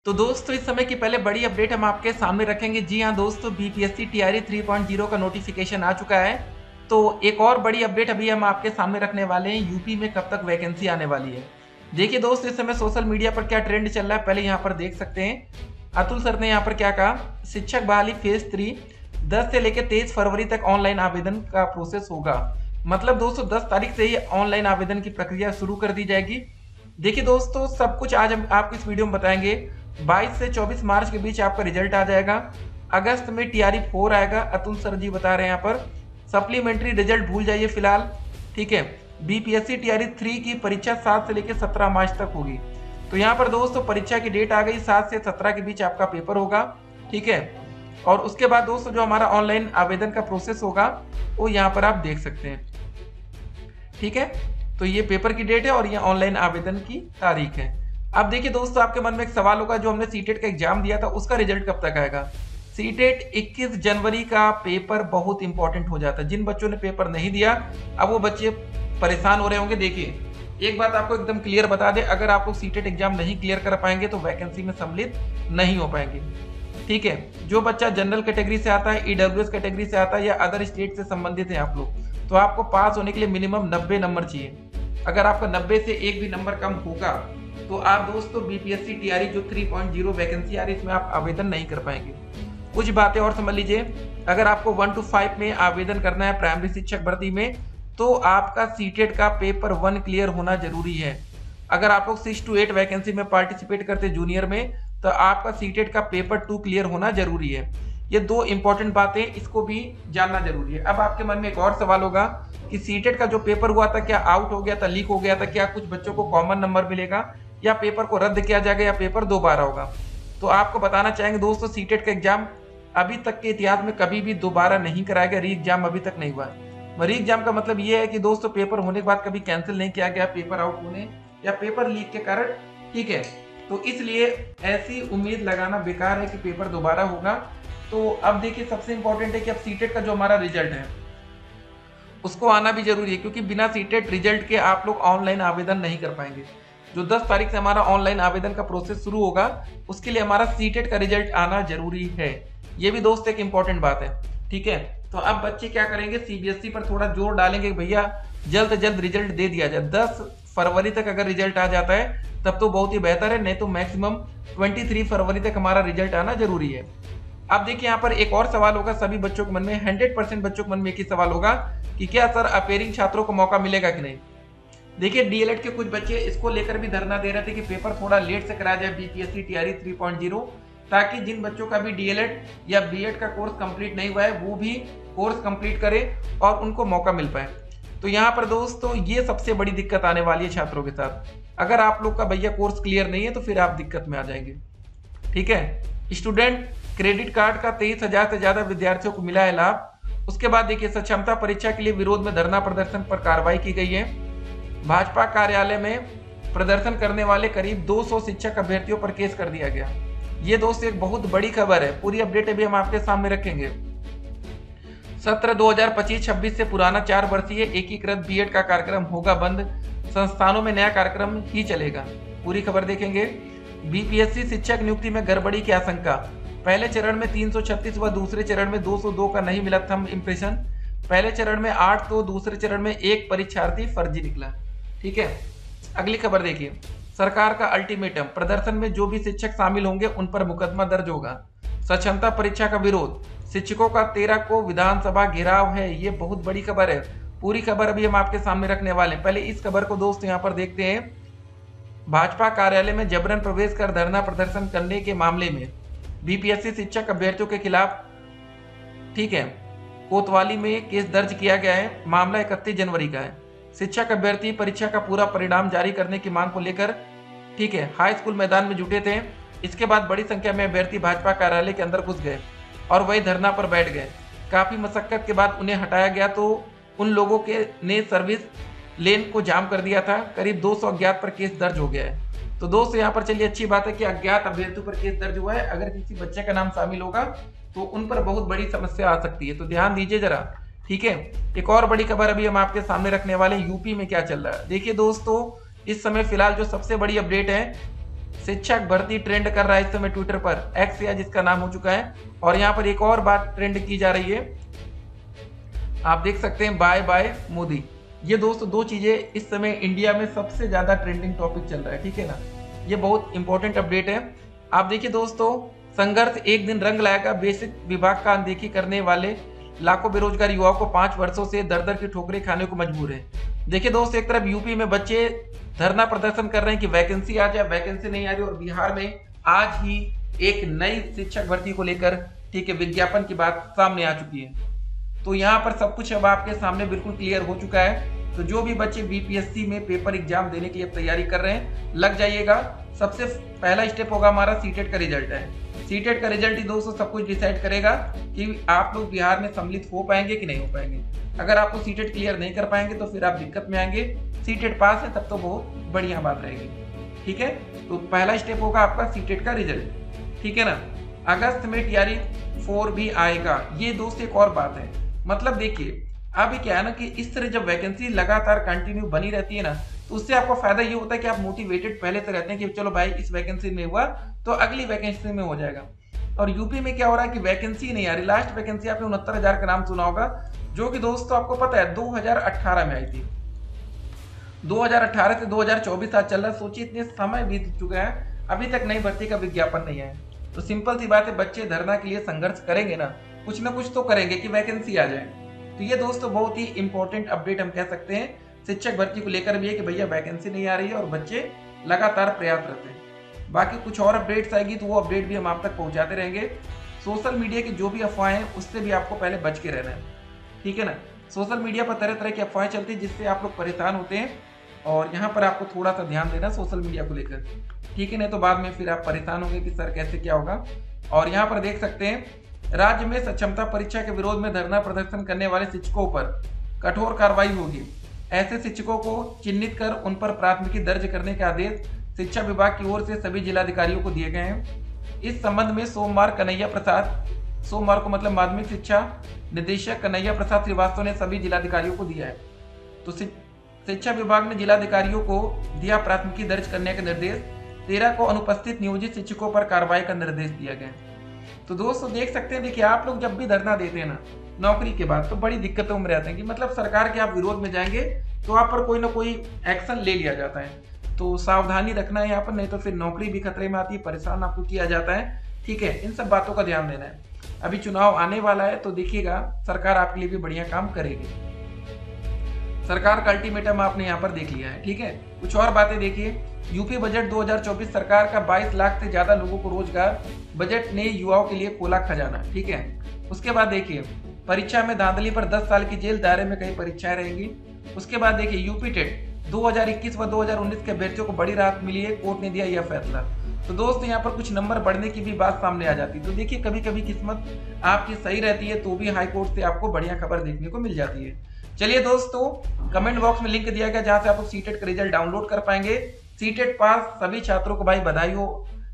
तो दोस्तों इस समय की पहले बड़ी अपडेट हम आपके सामने रखेंगे। जी हाँ दोस्तों, बीपीएससी टीआरई 3.0 का नोटिफिकेशन आ चुका है। तो एक और बड़ी अपडेट अभी हम आपके सामने रखने वाले हैं, यूपी में कब तक वैकेंसी आने वाली है। देखिए दोस्तों, इस समय सोशल मीडिया पर क्या ट्रेंड चल रहा है पहले यहाँ पर देख सकते हैं। अतुल सर ने यहाँ पर क्या कहा, शिक्षक बहाली फेज 3 10 से लेकर 23 फरवरी तक ऑनलाइन आवेदन का प्रोसेस होगा। मतलब दोस्तों 10 तारीख से ही ऑनलाइन आवेदन की प्रक्रिया शुरू कर दी जाएगी। देखिए दोस्तों, सब कुछ आज हम आपको इस वीडियो में बताएंगे। 22 से 24 मार्च के बीच आपका रिजल्ट आ जाएगा। अगस्त में टीआरई 4 आएगा, अतुल सर जी बता रहे हैं यहाँ पर। सप्लीमेंट्री रिजल्ट भूल जाइए फिलहाल, ठीक है। बीपीएससी टीआरई 3 की परीक्षा 7 से लेकर 17 मार्च तक होगी। तो यहाँ पर दोस्तों परीक्षा की डेट आ गई, 7 से 17 के बीच आपका पेपर होगा, ठीक है। और उसके बाद दोस्तों जो हमारा ऑनलाइन आवेदन का प्रोसेस होगा वो यहाँ पर आप देख सकते हैं, ठीक है। तो ये पेपर की डेट है और ये ऑनलाइन आवेदन की तारीख है। अब देखिए दोस्तों, आपके मन में एक सवाल होगा, जो हमने सीटेट का एग्जाम दिया था उसका रिजल्ट कब तक आएगा। सीटेट 21 जनवरी का पेपर बहुत इंपॉर्टेंट हो जाता है। जिन बच्चों ने पेपर नहीं दिया, अब वो बच्चे परेशान हो रहे होंगे। देखिए एक बात आपको एकदम क्लियर बता दें, अगर आप लोग सीटेट एग्जाम नहीं क्लियर कर पाएंगे तो वैकेंसी में सम्मिलित नहीं हो पाएंगे, ठीक है। जो बच्चा जनरल कैटेगरी से आता है, ईडब्ल्यूएस कैटेगरी से आता है या अदर स्टेट से संबंधित है आप लोग, तो आपको पास होने के लिए मिनिमम 90 नंबर चाहिए। अगर आपका 90 से एक भी नंबर कम होगा तो आप दोस्तों बीपीएससी टीआरई जो 3.0 वैकेंसी आ रही है इसमें आप आवेदन नहीं कर पाएंगे। कुछ बातें और समझ लीजिए, अगर आपको 1 to 5 में आवेदन करना है प्राइमरी शिक्षक भर्ती में, तो आपका सीटेट का पेपर 1 क्लियर होना जरूरी है। अगर आप लोग 6 to 8 वैकेंसी में पार्टिसिपेट करते जूनियर में, तो आपका सीटेट का पेपर 2 क्लियर होना जरूरी है। ये दो इंपॉर्टेंट बातें, इसको भी जानना जरूरी है। अब आपके मन में एक और सवाल होगा कि सीटेट का जो पेपर हुआ था क्या आउट हो गया था, लीक हो गया था, क्या कुछ बच्चों को कॉमन नंबर मिलेगा या पेपर को रद्द किया जाएगा या पेपर दोबारा होगा। तो आपको बताना चाहेंगे दोस्तों, सीटेट का एग्जाम अभी तक के इतिहास में कभी भी दोबारा नहीं कराया गया। री एग्जाम अभी तक नहीं हुआ है। री एग्जाम का मतलब ये है कि दोस्तों पेपर होने के बाद कभी कैंसिल नहीं किया गया पेपर आउट होने या पेपर लीक के कारण, ठीक है। तो इसलिए ऐसी उम्मीद लगाना बेकार है कि पेपर दोबारा होगा। तो अब देखिए सबसे इंपॉर्टेंट है कि अब सीटेट का जो हमारा रिजल्ट है उसको आना भी जरूरी है, क्योंकि बिना सीटेट रिजल्ट के आप लोग ऑनलाइन आवेदन नहीं कर पाएंगे। जो 10 तारीख से हमारा ऑनलाइन आवेदन का प्रोसेस शुरू होगा उसके लिए हमारा सीटेट का रिजल्ट आना जरूरी है। ये भी दोस्त एक इंपॉर्टेंट बात है, ठीक है। तो अब बच्चे क्या करेंगे, सीबीएसई पर थोड़ा जोर डालेंगे, भैया जल्द से जल्द रिजल्ट दे दिया जाए। 10 फरवरी तक अगर रिजल्ट आ जाता है तब तो बहुत ही बेहतर है, नहीं तो मैक्सिमम 23 फरवरी तक हमारा रिजल्ट आना जरूरी है। अब देखिए यहाँ पर एक और सवाल होगा सभी बच्चों के मन में, 100% बच्चों के मन में एक ही सवाल होगा कि क्या सर अपेयरिंग छात्रों को मौका मिलेगा कि नहीं। देखिए डीएलएड के कुछ बच्चे इसको लेकर भी धरना दे रहे थे कि पेपर थोड़ा लेट से कराया जाए बीपीएससी टीआरई 3.0, ताकि जिन बच्चों का भी डीएलएड या बीएड का कोर्स कंप्लीट नहीं हुआ है वो भी कोर्स कंप्लीट करे और उनको मौका मिल पाए। तो यहाँ पर दोस्तों ये सबसे बड़ी दिक्कत आने वाली है छात्रों के साथ। अगर आप लोग का भैया कोर्स क्लियर नहीं है तो फिर आप दिक्कत में आ जाएंगे, ठीक है। स्टूडेंट क्रेडिट कार्ड का 23,000 से ज्यादा विद्यार्थियों को मिला है लाभ। उसके बाद देखिए सक्षमता परीक्षा के लिए विरोध में धरना प्रदर्शन पर कार्रवाई की गई है। भाजपा कार्यालय में प्रदर्शन करने वाले करीब 200 शिक्षक अभ्यर्थियों पर केस कर दिया गया। ये दोस्त एक बहुत बड़ी खबर है, पूरी अपडेट अभी हम आपके सामने रखेंगे। सत्र 2025-26 से पुराना 4 वर्षीय एकीकृत बीएड का कार्यक्रम होगा बंद, संस्थानों में नया कार्यक्रम ही चलेगा। पूरी खबर देखेंगे। बीपीएससी शिक्षक नियुक्ति में गड़बड़ी की आशंका, पहले चरण में 336 व दूसरे चरण में 202 का नहीं मिला थंब इम्प्रेशन। पहले चरण में 8 तो दूसरे चरण में 1 परीक्षार्थी फर्जी निकला, ठीक है। अगली खबर देखिए, सरकार का अल्टीमेटम, प्रदर्शन में जो भी शिक्षक शामिल होंगे उन पर मुकदमा दर्ज होगा। सक्षमता परीक्षा का विरोध, शिक्षकों का 13 को विधानसभा घेराव है। ये बहुत बड़ी खबर है, पूरी खबर अभी हम आपके सामने रखने वाले हैं। पहले इस खबर को दोस्त यहाँ पर देखते हैं। भाजपा कार्यालय में जबरन प्रवेश कर धरना प्रदर्शन करने के मामले में बीपीएससी शिक्षक अभ्यर्थियों के खिलाफ, ठीक है, कोतवाली में केस दर्ज किया गया है। मामला 31 जनवरी का है। शिक्षक अभ्यर्थी परीक्षा का पूरा परिणाम जारी करने की मांग को लेकर, ठीक है, हाई स्कूल मैदान में जुटे थे। इसके बाद बड़ी संख्या में अभ्यर्थी भाजपा कार्यालय के अंदर घुस गए और वही धरना पर बैठ गए। काफी मशक्कत के बाद उन्हें हटाया गया तो उन लोगों के ने सर्विस लेन को जाम कर दिया था। करीब 200 अज्ञात पर केस दर्ज हो गया है। तो दोस्त यहाँ पर चलिए अच्छी बात है कि अज्ञात अभ्यर्थियों पर केस दर्ज हुआ है। अगर किसी बच्चे का नाम शामिल होगा तो उन पर बहुत बड़ी समस्या आ सकती है, तो ध्यान दीजिए जरा, ठीक है। एक और बड़ी खबर अभी हम आपके सामने रखने वाले, यूपी में क्या चल रहा है। देखिए दोस्तों, इस समय फिलहाल जो सबसे बड़ी अपडेट है, शिक्षक भर्ती ट्रेंड कर रहा है इस समय ट्विटर पर, एक्स या जिसका नाम हो चुका है। और यहाँ पर एक और बात ट्रेंड की जा रही है, आप देख सकते हैं, बाय बाय मोदी। ये दोस्तों दो चीजें इस समय इंडिया में सबसे ज्यादा ट्रेंडिंग टॉपिक चल रहा है, ठीक है ना। ये बहुत इंपॉर्टेंट अपडेट है। आप देखिए दोस्तों, संघर्ष एक दिन रंग लाएगा। बेसिक विभाग का अनदेखी करने वाले लाखों बेरोजगार युवाओं को 5 वर्षों से दर दर की ठोकरें खाने को मजबूर है। देखिए दोस्तों, एक तरफ यूपी में बच्चे धरना प्रदर्शन कर रहे हैं कि वैकेंसी आ जाए, वैकेंसी नहीं आ रही, और बिहार में आज ही एक नई शिक्षक भर्ती को लेकर, ठीक है, विज्ञापन की बात सामने आ चुकी है। तो यहाँ पर सब कुछ अब आपके सामने बिल्कुल क्लियर हो चुका है। तो जो भी बच्चे बीपीएससी में पेपर एग्जाम देने के लिए तैयारी कर रहे हैं, लग जाइएगा। सबसे पहला स्टेप होगा हमारा सीटेट का रिजल्ट है। सीटेट का रिजल्ट ही दोस्तों सब कुछ डिसाइड करेगा कि आप लोग बिहार में सम्मिलित हो पाएंगे कि नहीं हो पाएंगे। अगर आपको सीटेट क्लियर नहीं कर पाएंगे तो फिर आप दिक्कत में आएंगे। सीटेट पास है तब तो बहुत बढ़िया बात रहेगी, ठीक है। तो पहला स्टेप होगा आपका सीटेट का रिजल्ट, ठीक है ना। अगस्त में टीआरई 4 भी आएगा। ये दोस्त एक और बात है, मतलब देखिए अभी क्या है ना कि इस तरह जब वैकेंसी लगातार कंटिन्यू बनी रहती है ना, तो उससे आपको फायदा ये होता है कि आप मोटिवेटेड पहले से रहते हैं कि चलो भाई इस वैकेंसी में हुआ तो अगली वैकेंसी में हो जाएगा। और यूपी में क्या हो रहा है कि वैकेंसी नहीं आ रही। लास्ट वैकेंसी आपने 69,000 का नाम सुना होगा, जो कि दोस्तों आपको पता है 2018 में आई थी। 2018 से 2024 आज चल रहा है। सोचिए इतने समय बीत चुका है, अभी तक नई भर्ती का विज्ञापन नहीं है। तो सिंपल सी बात है, बच्चे धरना के लिए संघर्ष करेंगे ना कुछ तो करेंगे कि वैकेंसी आ जाए। तो ये दोस्तों बहुत ही इंपॉर्टेंट अपडेट हम कह सकते हैं शिक्षक भर्ती को लेकर भी है कि भैया वैकेंसी नहीं आ रही है और बच्चे लगातार प्रयासरत हैं। बाकी कुछ और अपडेट्स आएगी तो वो अपडेट भी हम आप तक पहुंचाते रहेंगे। सोशल मीडिया की जो भी अफवाहें हैं उससे भी आपको पहले बच के रहना है, ठीक है ना। सोशल मीडिया पर तरह तरह की अफवाहें चलती है जिससे आप लोग परेशान होते हैं, और यहाँ पर आपको थोड़ा सा ध्यान देना सोशल मीडिया को लेकर, ठीक है। नहीं तो बाद में फिर आप परेशान होंगे कि सर कैसे क्या होगा। और यहाँ पर देख सकते हैं, राज्य में सक्षमता परीक्षा के विरोध में धरना प्रदर्शन करने वाले शिक्षकों पर कठोर कार्रवाई होगी। ऐसे शिक्षकों को चिन्हित कर उन पर प्राथमिकी दर्ज करने के आदेश शिक्षा विभाग की ओर से सभी जिलाधिकारियों को दिए गए हैं। इस संबंध में सोमवार को मतलब माध्यमिक शिक्षा निदेशक कन्हैया प्रसाद श्रीवास्तव ने सभी जिलाधिकारियों को दिया है। तो शिक्षा विभाग ने जिलाधिकारियों को दिया प्राथमिकी दर्ज करने का निर्देश। 13 को अनुपस्थित नियोजित शिक्षकों पर कार्रवाई का निर्देश दिया गया। तो दोस्तों देख सकते हैं, देखिए आप लोग जब भी धरना देते हैं ना नौकरी के बाद, तो बड़ी दिक्कतों में रहते हैं कि मतलब सरकार के आप विरोध में जाएंगे तो आप पर कोई ना कोई एक्शन ले लिया जाता है। तो सावधानी रखना है यहाँ पर, नहीं तो फिर नौकरी भी खतरे में आती है, परेशान आपको किया जाता है, ठीक है। इन सब बातों का ध्यान देना है। अभी चुनाव आने वाला है तो देखिएगा सरकार आपके लिए भी बढ़िया काम करेगी। सरकार का अल्टीमेटम आपने यहाँ पर देख लिया है, ठीक है। कुछ और बातें देखिए। यूपी बजट 2024 सरकार का 22 लाख से ज्यादा लोगों को रोजगार। बजट ने युवाओं के लिए खोला खजाना, ठीक है। उसके बाद देखिए, परीक्षा में धांधली पर 10 साल की जेल, दायरे में कई परीक्षाएं रहेंगी। उसके बाद देखिए, यूपी टेट 2021 व 2019 के अभ्यर्थियों को बड़ी राहत मिली है, कोर्ट ने दिया यह फैसला। तो दोस्तों यहाँ पर कुछ नंबर बढ़ने की भी बात सामने आ जाती है। तो देखिए कभी कभी किस्मत आपकी सही रहती है तो भी हाई कोर्ट से आपको बढ़िया खबर देखने को मिल जाती है। चलिए दोस्तों, कमेंट बॉक्स में लिंक दिया गया जहां से आप सीटेट का रिजल्ट डाउनलोड कर पाएंगे। सीटेट पास सभी छात्रों को भाई बधाई हो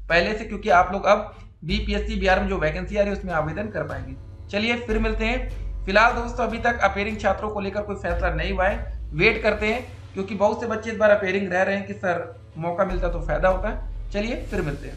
पहले से, क्योंकि आप लोग अब बीपीएससी बिहार में जो वैकेंसी आ रही है उसमें आवेदन कर पाएंगे। चलिए फिर मिलते हैं। फिलहाल दोस्तों अभी तक अपेयरिंग छात्रों को लेकर कोई फैसला नहीं हुआ है, वेट करते हैं, क्योंकि बहुत से बच्चे इस बार अपेयरिंग रह रहे हैं कि सर मौका मिलता तो फायदा होता है। चलिए फिर मिलते हैं।